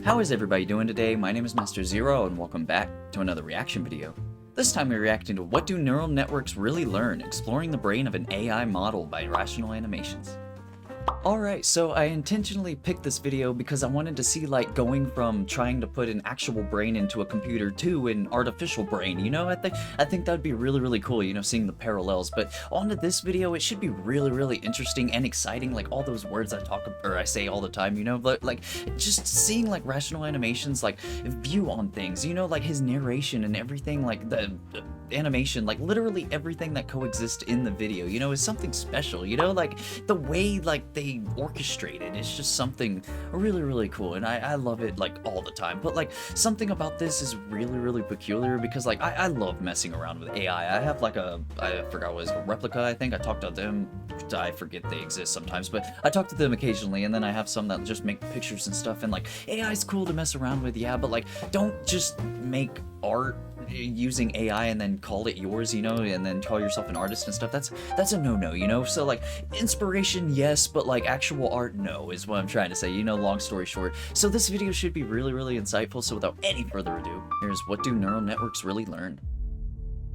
How is everybody doing today? My name is Master Zero and welcome back to another reaction video. This time we're reacting to What Do Neural Networks Really Learn? Exploring the Brain of an AI Model by Rational Animations. Alright, so I intentionally picked this video because I wanted to see like going from trying to put an actual brain into a computer to an artificial brain, you know? I think that would be really cool, you know, seeing the parallels. But onto this video, it should be really interesting and exciting, like all those words I say all the time, you know? But like just seeing like Rational Animations like view on things, you know, like his narration and everything, like the animation, like literally everything that coexists in the video, you know, is something special, you know? Like the way like they orchestrate it, it's just something really cool, and I love it like all the time. But like something about this is really peculiar because like I love messing around with AI. I have like I forgot what it was, a Replika, I think. I talk to them, I forget they exist sometimes, but I talk to them occasionally, and then I have some that just make pictures and stuff, and like AI is cool to mess around with, yeah, but like don't just make art using AI and then call it yours, you know, and then call yourself an artist and stuff. That's a no-no, you know? So like inspiration, yes, but like actual art, no, is what I'm trying to say, you know, long story short. So this video should be really insightful, so without any further ado, here's What Do Neural Networks Really Learn?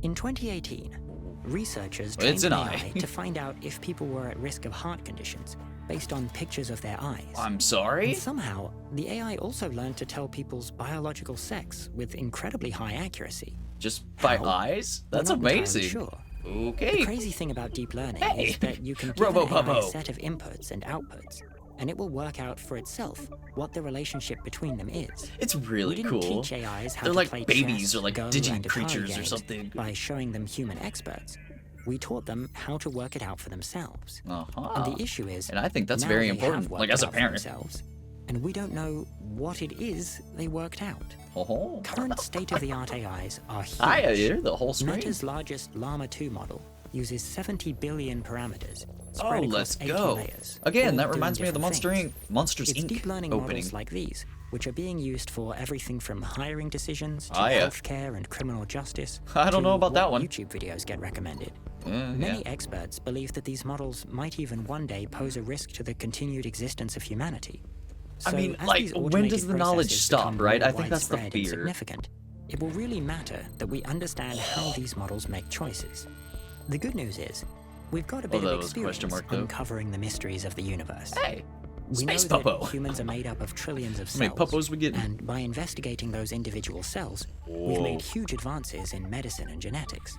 In 2018, researchers trained an AI to find out if people were at risk of heart conditions based on pictures of their eyes. I'm sorry? And somehow, the AI also learned to tell people's biological sex with incredibly high accuracy. Just by eyes? That's amazing. Sure. Okay. The crazy thing about deep learning is that you can give an AI a set of inputs and outputs, and it will work out for itself what the relationship between them is. It's really cool. We didn't teach AIs how They're to like play babies chess, or like Go, digi and Atari creatures or games something. by showing them human experts. We taught them how to work it out for themselves. Uh-huh. And the issue is, and I think that's now very they important, have like worked as a it out for parent. themselves, and we don't know what it is they worked out. Oh. Current state-of-the-art AIs are huge. I hear the whole screen. Meta's largest Llama 2 model uses 70 billion parameters Oh, spread let's across 80 go. layers. Again, all that doing reminds me of the different Monsters things. It's Inc. deep learning opening. models like these, which are being used for everything from hiring decisions to Yeah. healthcare and criminal justice. I don't know about that one. YouTube videos get recommended. Yeah. Many experts believe that these models might even one day pose a risk to the continued existence of humanity. I So, mean, as like, these when automated does the knowledge processes stop, become right? more I think that's the widespread and fear. significant, it will really matter that we understand how these models make choices. The good news is, we've got a bit that of was a question experience mark, though. uncovering the mysteries of the universe. Hey, We know space that puppo. humans are made up of trillions of How many cells, puppos we getting? and by investigating those individual cells, we've made huge advances in medicine and genetics.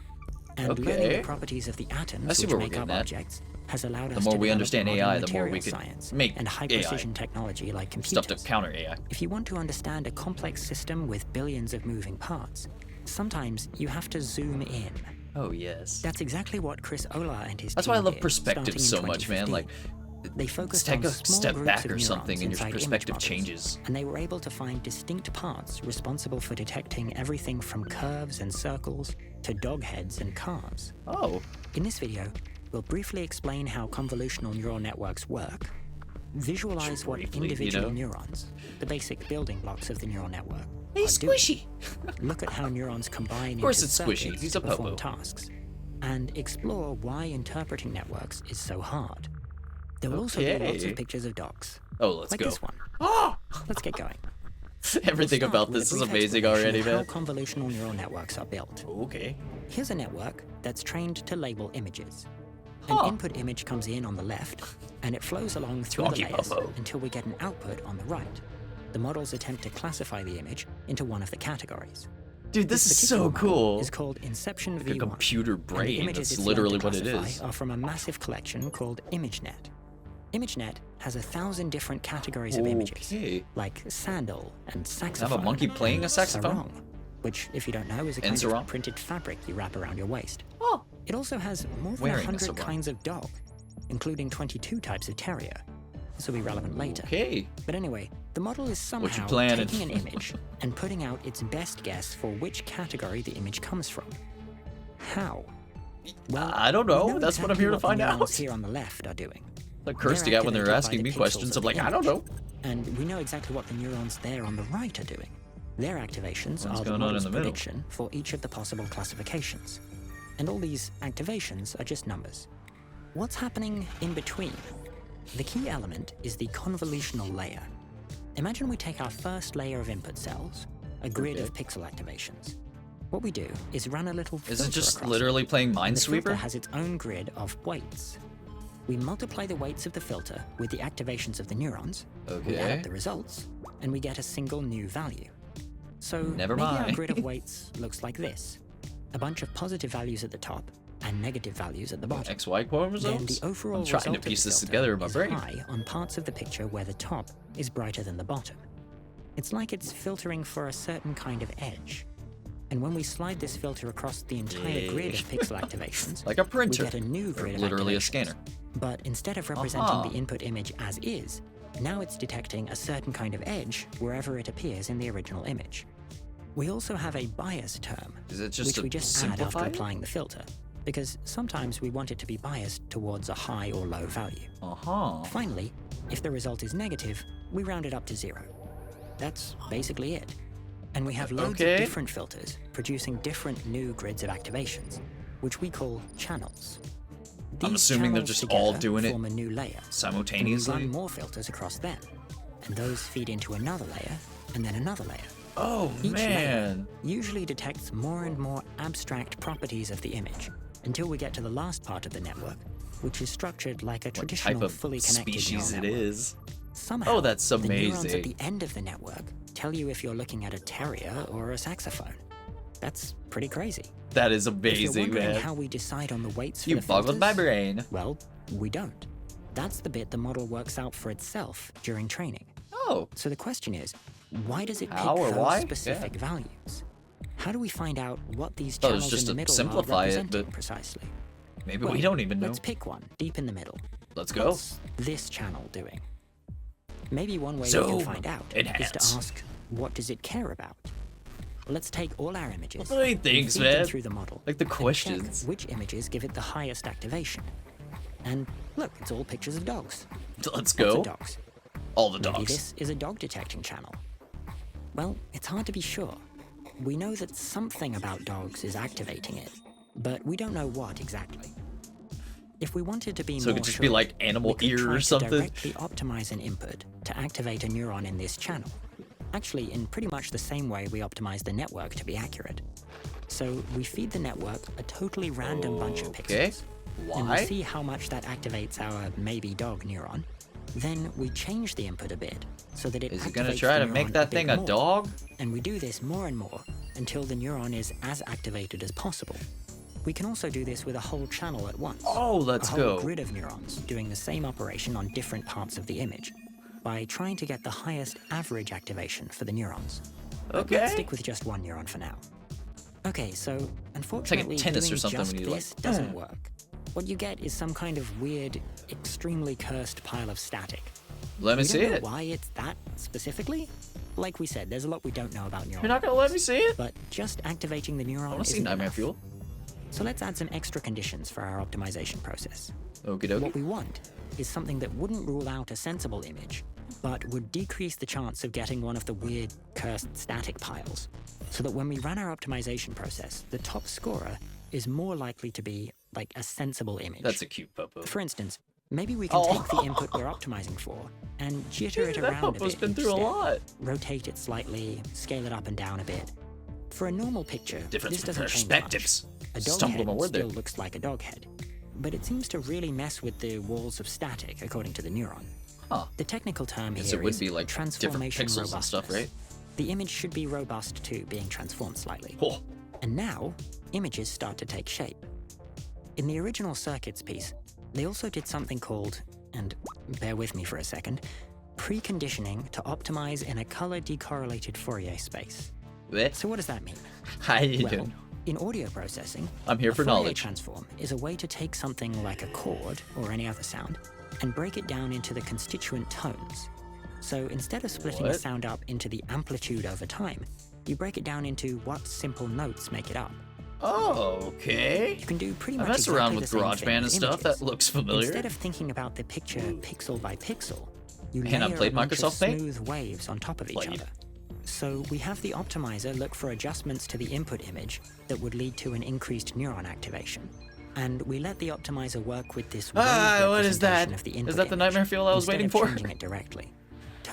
And learning Okay. the properties of the I atoms see which where we're make up getting at. objects has allowed us The more to we develop understand modern AI, the more we material could science make and high AI. precision technology like Stuff computers. to counter AI. If you want to understand a complex system with billions of moving parts, sometimes you have to zoom in. Oh, yes. That's exactly what Chris Olah and his That's team why I love did, perspective starting in so much, man. 2015. Like, They focused take on a small step groups back of or neurons something and your inside image perspective models, changes. and they were able to find distinct parts responsible for detecting everything from curves and circles to dog heads and cars. Oh. In this video, we'll briefly explain how convolutional neural networks work, visualize what Briefly, individual you know? neurons, the basic building blocks of the neural network, Hey, are doing, squishy. look at how neurons combine course into it's squishy. circuits He's to a perform popo. tasks, and explore why interpreting networks is so hard. There will also be lots Okay. of pictures of dogs, Oh, let's like go. this one. Oh! Let's get going. Everything We'll about start with this a is brief amazing explanation already, of man. How convolutional neural networks are built. Okay. Here's a network that's trained to label images. Huh. An input image comes in on the left, and it flows along through the Donkey layers Popo. until we get an output on the right. The models attempt to classify the image into one of the categories. Dude, this is particular so model cool. is called Inception Like a V1. computer and the brain. images That's it's literally learned to what it classify is. are from a massive collection called ImageNet. ImageNet has 1,000 different categories of images, Okay. like sandal and saxophone. monkey playing a and saxophone? sarong, which, if you don't know, is a And kind sarong? of printed fabric you wrap around your waist. Oh. It also has more than Wearing a 100 sarong. kinds of dog, including 22 types of terrier. This will be relevant later. Okay. But anyway, the model is somehow planning? taking an image and putting out its best guess for which category the image comes from. How? Well, I don't know. we That's what I'm exactly here to the find neurons out. here on the left are doing. The curse to They're get when they're activated by asking the me pixels questions. of I'm like, the I don't image. know. And we know exactly what the neurons there on the right are doing. Their activations What's are the going on in model's the middle? prediction for each of the possible classifications. And all these activations are just numbers. What's happening in between? The key element is the convolutional layer. Imagine we take our first layer of input cells, a grid of pixel activations. What we do is run a little filter Is it just across literally playing and the filter Minesweeper? has its own grid of weights. We multiply the weights of the filter with the activations of the neurons, we add Okay. up the results, and we get a single new value. So Never maybe our mind. grid of weights looks like this. A bunch of positive values at the top and negative values at the bottom. XY Then chromosomes? the overall I'm trying result to of the piece this filter together in my is brain. high on parts of the picture where the top is brighter than the bottom. It's like it's filtering for a certain kind of edge. And when we slide this filter across the entire grid of pixel activations, Like a we printer. get a new Or grid of literally a activations. scanner. But instead of representing Aha. the input image as is, now it's detecting a certain kind of edge wherever it appears in the original image. We also have a bias term, Is it just which to we just add after simplify it? applying the filter, because sometimes we want it to be biased towards a high or low value. Uh-huh. Finally, if the result is negative, we round it up to 0. That's basically it. And we have loads Okay. of different filters producing different new grids of activations, which we call channels. I'm These assuming they're channels just all together doing it form a new layer. And we simultaneously. run more filters across them, and those feed into another layer, and then another layer. Oh, Each layer man. usually detects more and more abstract properties of the image, until we get to the last part of the network, which is structured like a What traditional type of fully connected species neural it network. is. Somehow, Oh, that's the neurons amazing. at the end of the network tell you if you're looking at a terrier or a saxophone. That's pretty crazy. That is If you're amazing, wondering man. how we decide on the weights for You the boggled my filters, brain. well, we don't. That's the bit the model works out for itself during training. Oh, So the question is, why does it pick How or those why? specific values? How do we find out what these Thought it was channels just in the to middle simplify are it, representing but- precisely? maybe Well, we don't even know. Let's pick one, deep in the middle. Let's go. What's this channel doing? Maybe one way we Zoom. can find out is Enhance. to ask, what does it care about? Let's take all our images What do you and think, feed them man? through the model, Like the and check questions. which images give it the highest activation. And look, it's all pictures of dogs. Let's Lots go. of dogs. All the Maybe dogs. this is a dog detecting channel. Well, it's hard to be sure. We know that something about dogs is activating it, but we don't know what exactly. If we wanted to be So it more could just sure, be like animal we could ear try or to something. directly optimize an input to activate a neuron in this channel. Actually, in pretty much the same way we optimize the network to be accurate. So we feed the network a totally random bunch of Okay. pixels. And we Why? see how much that activates our maybe dog neuron. Then we change the input a bit so that it Is activates he gonna try the to make neuron that bit thing a more. dog? And we do this more and more until the neuron is as activated as possible. We can also do this with a whole channel at once. Oh, let's a whole go. grid of neurons doing the same operation on different parts of the image by trying to get the highest average activation for the neurons. But let's Okay. stick with just one neuron for now. Okay, so unfortunately, tennis or doing something just when you, like, this doesn't work. What you get is some kind of weird, extremely cursed pile of static. Let me We see don't know it. why it's that specifically. Like we said, there's a lot we don't know about You're neurons. not gonna let me see it? But just activating the neuron I wanna see isn't Nightmare enough. Fuel. So let's add some extra conditions for our optimization process. Okie dokie. What we want is something that wouldn't rule out a sensible image, but would decrease the chance of getting one of the weird, cursed static piles, so that when we run our optimization process, the top scorer is more likely to be like a sensible image. That's a cute puppo. For instance, maybe we can Oh. take the input we're optimizing for and jitter it That around a puppo's bit been each through a step. lot. Rotate it slightly, scale it up and down a bit. For a normal picture, Difference this in doesn't change perspectives. much. A dog Stumbled on head my word there. still looks like a dog head, but it seems to really mess with the walls of static, according to the neuron. Huh. The technical term Guess here it would is be like different transformation pixels and stuff, robustness. right? The image should be robust too, being transformed slightly. Oh, And now, images start to take shape. In the original circuits piece, they also did something called, and bear with me for a second, preconditioning to optimize in a color decorrelated Fourier space. bleh. So what does that mean? How you Well, doing? in audio processing, I'm here a for Fourier knowledge. transform is a way to take something like a chord or any other sound and break it down into the constituent tones. So instead of splitting a What? sound up into the amplitude over time, you break it down into what simple notes make it up. Oh, okay. You can do pretty I much mess around exactly with the same thing GarageBand and with stuff. images. That looks familiar. Instead of thinking about the picture pixel by pixel, you Man, I layer played a bunch of Microsoft Paint. smooth waves on top of each Played. other. So we have the optimizer look for adjustments to the input image that would lead to an increased neuron activation. And we let the optimizer work with this wave What is that? representation of the input Is that the image nightmare fuel I was instead waiting of for? changing it directly.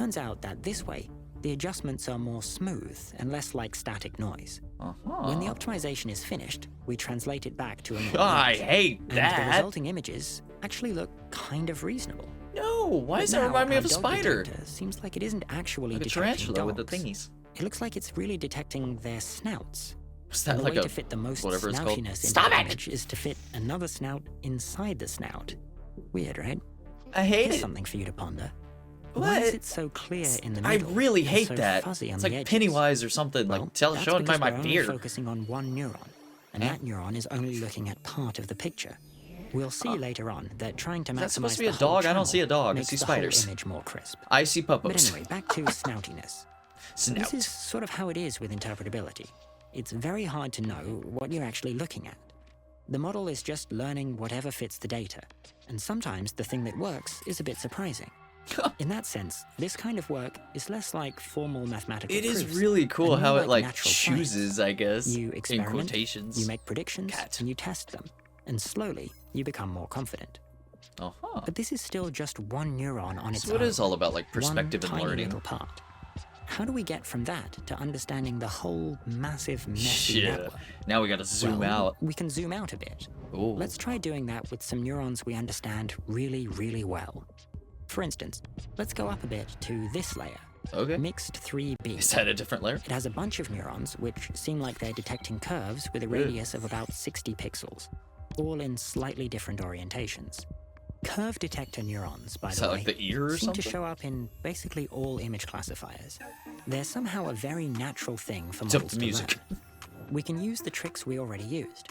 turns out that this way, the adjustments are more smooth and less like static noise. When the optimization is finished, we translate it back to a normal I image, hate and the that. resulting images actually look kind of reasonable. No, why does that Now, remind me our of a dog spider? detector seems like it isn't actually Like a detecting tarantula with the dogs. thingies. It looks like it's really detecting their snouts. Was And that the like way a to fit the most whatever it's called? snoutiness into Stop the it! image is to fit another snout inside the snout. Weird, right? I hate Here's it. something for you to ponder. What? Why is it so clear in the I middle? really and hate so that. fuzzy on It's the like edges? Pennywise or something. Well, Like that's showing by because my we're only beard. focusing on one neuron, and that neuron is only looking at part of the picture. We'll see later on that trying to maximize that supposed to be a the whole dog? I don't channel see a dog. I makes see the spiders. whole image more crisp. I see But puppos. anyway, back to snoutiness. Snout. This is sort of how it is with interpretability. It's very hard to know what you're actually looking at. The model is just learning whatever fits the data, and sometimes the thing that works is a bit surprising. In that sense, this kind of work is less like formal mathematical It is proofs really cool and how more it like natural science. chooses, I guess, You in experiment, quotations. you make predictions, Cat. and you test them, and slowly you become more confident. Uh-huh. But this is still just one neuron on its So own. it is all about like perspective one and tiny learning. little part. How do we get from that to understanding the whole massive, messy Shit. network? Now we gotta zoom Well, out. We can zoom out a bit. Ooh. Let's try doing that with some neurons we understand really, really well. For instance, let's go up a bit to this layer, Okay. mixed 3B. Is that a different layer? It has a bunch of neurons which seem like they're detecting curves with a radius of about 60 pixels, all in slightly different orientations. Curve detector neurons, by Is the that way, like the ear or seem something? to show up in basically all image classifiers. They're somehow a very natural thing for It's up models to to music. learn. We can use the tricks we already used.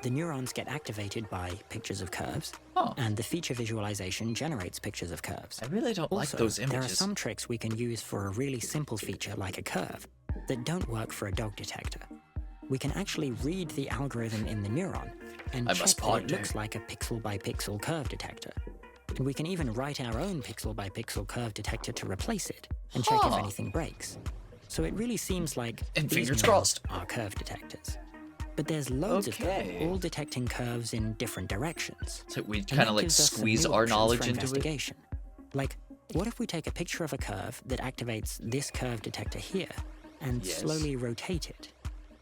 The neurons get activated by pictures of curves, Oh. and the feature visualization generates pictures of curves. I really don't like Also, those there are images. some tricks we can use for a really simple feature like a curve that don't work for a dog detector. We can actually read the algorithm in the neuron and I check must that it ponder. looks like a pixel-by-pixel curve detector. And we can even write our own pixel-by-pixel curve detector to replace it and check if Huh. anything breaks. So it really seems like And these fingers neurons crossed. are curve detectors. But there's loads of Okay. them, all detecting curves in different directions. So we And kind that of like gives us some squeeze new our options knowledge for into it. investigation. Like, what if we take a picture of a curve that activates this curve detector here and Yes. slowly rotate it?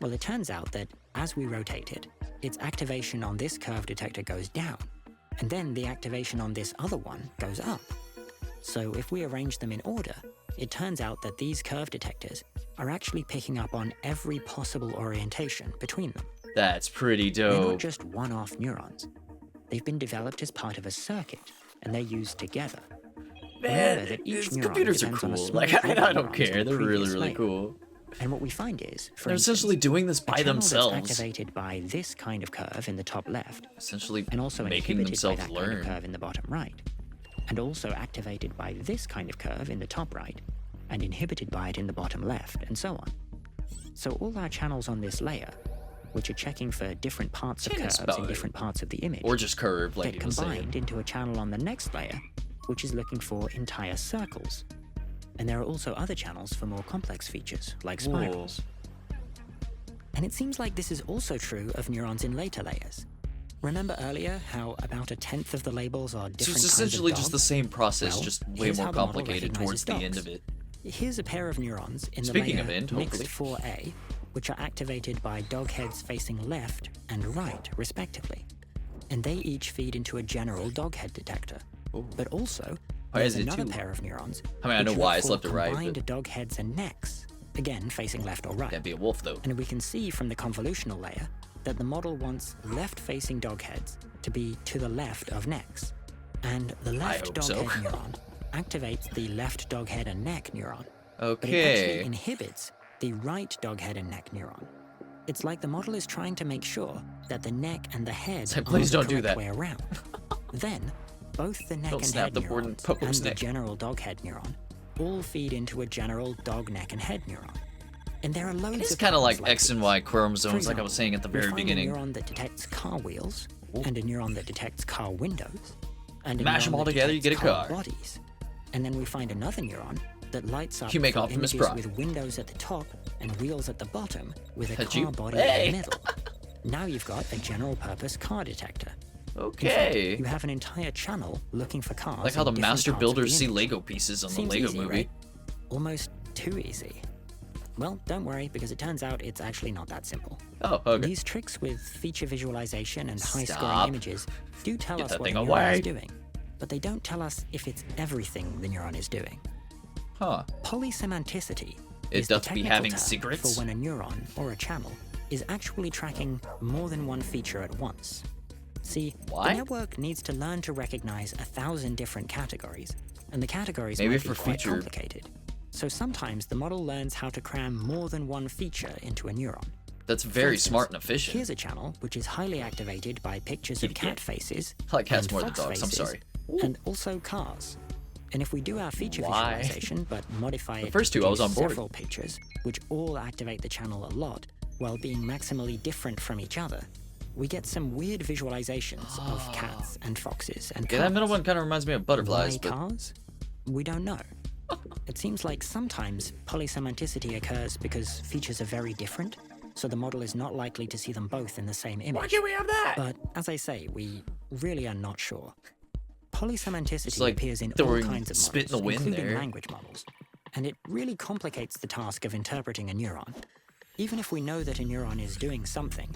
Well, it turns out that as we rotate it, its activation on this curve detector goes down, and then the activation on this other one goes up. So if we arrange them in order, it turns out that these curve detectors are actually picking up on every possible orientation between them. That's pretty They're not dope. just one-off neurons. They've been developed as part of a circuit, and they're used together. Man, Remember that each these neuron computers are depends on a cool. small Like group of I don't neurons in care. the They're really previous really layer. cool. And what we find is, for They're instance, essentially doing this a by channel themselves. that's activated by this kind of curve in the top left, Essentially and also making inhibited by themselves that kind of learn. curve in the bottom right, and also activated by this kind of curve in the top right, and inhibited by it in the bottom left, and so on. So all our channels on this layer, which are checking for different parts of Tennis curves in ball. different parts of the image, Or just curve, like get you were saying. combined into a channel on the next layer, which is looking for entire circles. And there are also other channels for more complex features, like spirals. And it seems like this is also true of neurons in later layers. Remember earlier how about a tenth of the labels are So different it's kinds essentially of just the dog? same process, Well, just way here's more how the model complicated towards recognizes the end dogs. of it. Here's a pair of neurons in the Speaking layer of end, mixed hopefully. 4A, which are activated by dog heads facing left and right, respectively. And they each feed into a general dog head detector. Ooh. But also, Why there's is it another two? pair of neurons. I mean, I know which why look it's for left or right, combined but- dog heads and necks, again facing left or right. Can't be a wolf though. And we can see from the convolutional layer that the model wants left-facing dog heads to be to the left of necks. And the left hope dog so. head neuron activates the left dog head and neck neuron, but it Okay. actually inhibits the right dog head and neck neuron. It's like the model is trying to make sure that the neck and the head Say, are please the don't do correct that. way around. Then, both the neck Don't and snap head the board neuron and poke and his the neck. general dog head neuron all feed into a general dog neck and head neuron. And there are loads It's of kind of patterns like X and these. Y For chromosomes, like I example, was saying at the we very find beginning. a neuron that detects car wheels, and a neuron that detects car windows, and a Mash neuron them all that together, you detects get a car. bodies. And then we find another neuron that lights up You make for Optimus images Prime. with windows at the top and wheels at the bottom with a Had car you- body Hey! in the middle. Now you've got a general-purpose car detector. In fact, Okay. you have an entire channel looking for cars. Like how in the different master parts of builders the see image. Lego pieces on the Seems Lego easy, movie. right? Almost too easy. Well, don't worry, because it turns out it's actually not that simple. Oh, okay. These tricks with feature visualization and high-scoring Stop. images do tell Get us that what a thing neuron away. is doing, but they don't tell us if it's everything the neuron is doing. Huh. Polysemanticity It is the doth be technical having term secrets? for when a neuron or a channel is actually tracking more than one feature at once. See, What? the network needs to learn to recognize 1,000 different categories, and the categories Maybe might for be quite future- complicated. So sometimes the model learns how to cram more than one feature into a neuron. That's For very instance, smart and efficient. Here's a channel which is highly activated by pictures of cat faces, I like cats and more than fox dogs, I'm faces, sorry. and also cars. And if we do our feature Why? visualization but modify it first to two I was produce on board. several pictures, which all activate the channel a lot while being maximally different from each other, we get some weird visualizations of cats and foxes and Okay, cars. that middle one kind of reminds me of butterflies, Why but cars? We don't know. It seems like sometimes polysemanticity occurs because features are very different, so the model is not likely to see them both in the same image. why can't we have that? But as I say, we really are not sure. Polysemanticity It's like appears in all throwing kinds of spit in models, the wind including there. language models, and it really complicates the task of interpreting a neuron. Even if we know that a neuron is doing something,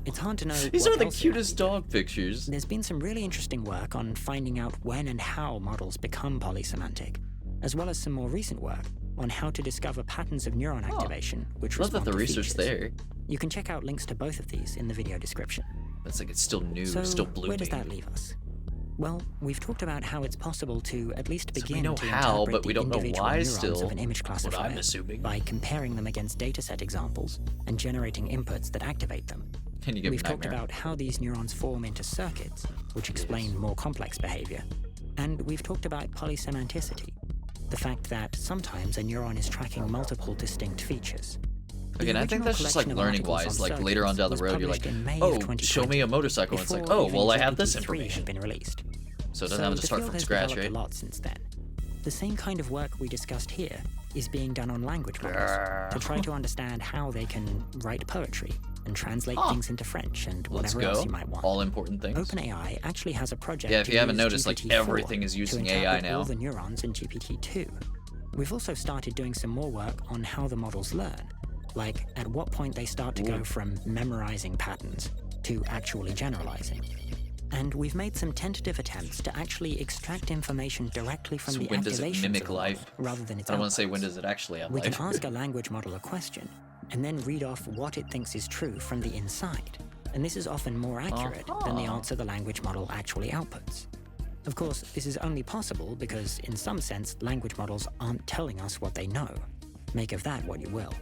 it's hard to know These what are the else it might cutest be doing. dog pictures. There's been some really interesting work on finding out when and how models become polysemantic, as well as some more recent work on how to discover patterns of neuron activation which Love that respond the to research features. there. You can check out links to both of these in the video description. It's like it's still new, So still blooming. where does that leave us? Well, we've talked about how it's possible to at least So we begin know to how, interpret but we the don't know individual why neurons still, of an image what I'm classifier assuming. by comparing them against dataset examples and generating inputs that activate them. And you get We've talked nightmare. about how these neurons form into circuits, which explain more complex behavior. And we've talked about polysemanticity, the fact that sometimes a neuron is tracking multiple distinct features. The Again, I think original that's just like collection of learning articles wise. on Like later on circuits down the was road, you're published like, in May of oh, 2020, show me a motorcycle. And it's like, before oh, even well, I have this GPT-3 information. had been released. So it doesn't have to the start field from has scratch, developed right? a lot since then. The same kind of work we discussed here is being done on language models to try to understand how they can write poetry and translate things into French and Let's whatever else go. you might want. All important things. OpenAI actually has a project. Yeah, if to you haven't use noticed, like, GPT-4 everything is to using interpret AI now. all the neurons in GPT-2. We've also started doing some more work on how the models learn, like at what point they start to go from memorizing patterns to actually generalizing. And we've made some tentative attempts to actually extract information directly from So the when does it activations mimic of the model, life? rather than its I don't want to say outputs. when does it actually have We life. can ask a language model a question, and then read off what it thinks is true from the inside. And this is often more accurate than the answer the language model actually outputs. Of course, this is only possible because, in some sense, language models aren't telling us what they know. Make of that what you will.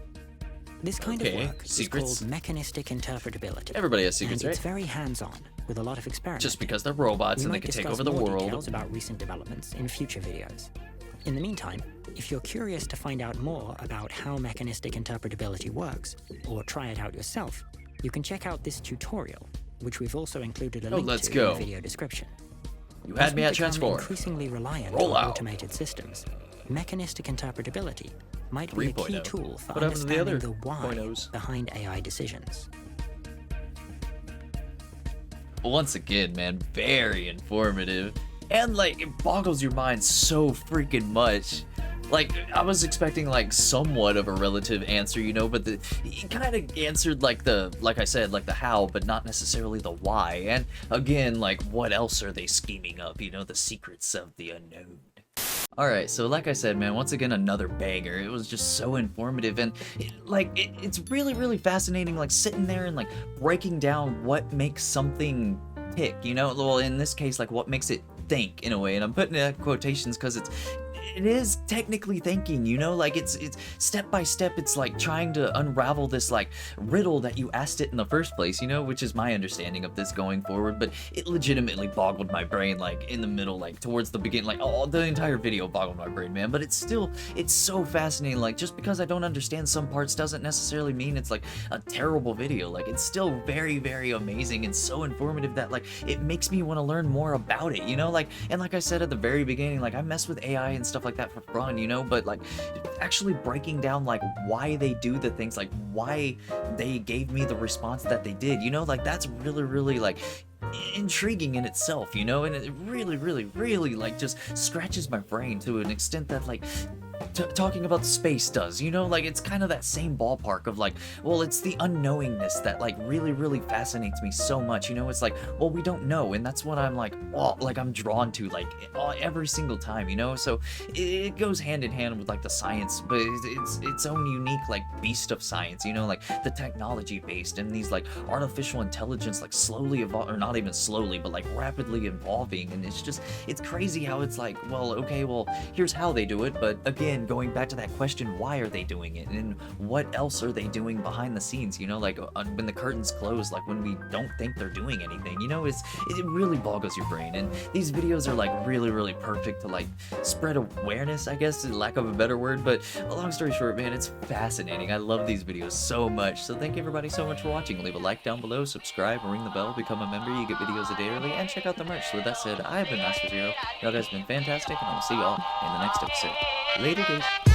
This kind Okay, of work secrets. is called mechanistic interpretability. Everybody has secrets, and it's right? very hands-on, with a lot of experiments. Just because they're robots We and they might can take discuss over the more world. details about recent developments in future videos. In the meantime, if you're curious to find out more about how mechanistic interpretability works, or try it out yourself, you can check out this tutorial, which we've also included a link let's to go. in the video description. You As had me we at become Transform. increasingly reliant Roll on out. automated systems, mechanistic interpretability might be a key 3.0. tool for What happened to the understanding other the why 0.0s? behind AI decisions. Once again, man, very informative. And, like, it boggles your mind so freaking much. Like, I was expecting, like, somewhat of a relative answer, you know, but he kind of answered, like I said, like the how, but not necessarily the why. And, again, like, what else are they scheming up, you know, the secrets of the unknown. Alright, so like I said, man, once again, another banger. It was just so informative, and it's really, really fascinating, like, sitting there and, like, breaking down what makes something tick, you know? Well, in this case, like, what makes it think, in a way, and I'm putting it in quotations because it is technically thinking, you know, like it's step by step, it's like trying to unravel this like riddle that you asked it in the first place, you know, which is my understanding of this going forward. But it legitimately boggled my brain, like in the middle, like towards the beginning, like the entire video boggled my brain, man. But it's so fascinating. Like, just because I don't understand some parts doesn't necessarily mean it's like a terrible video. Like, it's still very, very amazing and so informative that like it makes me want to learn more about it, you know. Like, and like I said at the very beginning, like I mess with AI and stuff like that for fun, you know, but like actually breaking down like why they do the things, like why they gave me the response that they did, you know, like that's really, really like intriguing in itself, you know, and it really, really, really like just scratches my brain to an extent that like talking about space does, you know, like it's kind of that same ballpark of like, well, it's the unknowingness that like really fascinates me so much, you know. It's like, well, we don't know, and that's what I'm like, well, like I'm drawn to like every single time, you know. So it goes hand in hand with like the science, but it's its own unique like beast of science, you know, like the technology based and these like artificial intelligence like slowly evolve, or not even slowly, but like rapidly evolving. And it's crazy how it's like, well, okay, well, here's how they do it, but again, going back to that question, why are they doing it, and what else are they doing behind the scenes, you know, like when the curtains close, like when we don't think they're doing anything, you know. It really boggles your brain, and these videos are like really perfect to like spread awareness, I guess, lack of a better word. But long story short, man, it's fascinating. I love these videos so much. So thank you everybody so much for watching. Leave a like down below, subscribe, ring the bell, become a member. You get videos a day early, and check out the merch. So with that said, I have been Master Zero. Y'all guys have been fantastic, and I will see y'all in the next episode. Later, guys.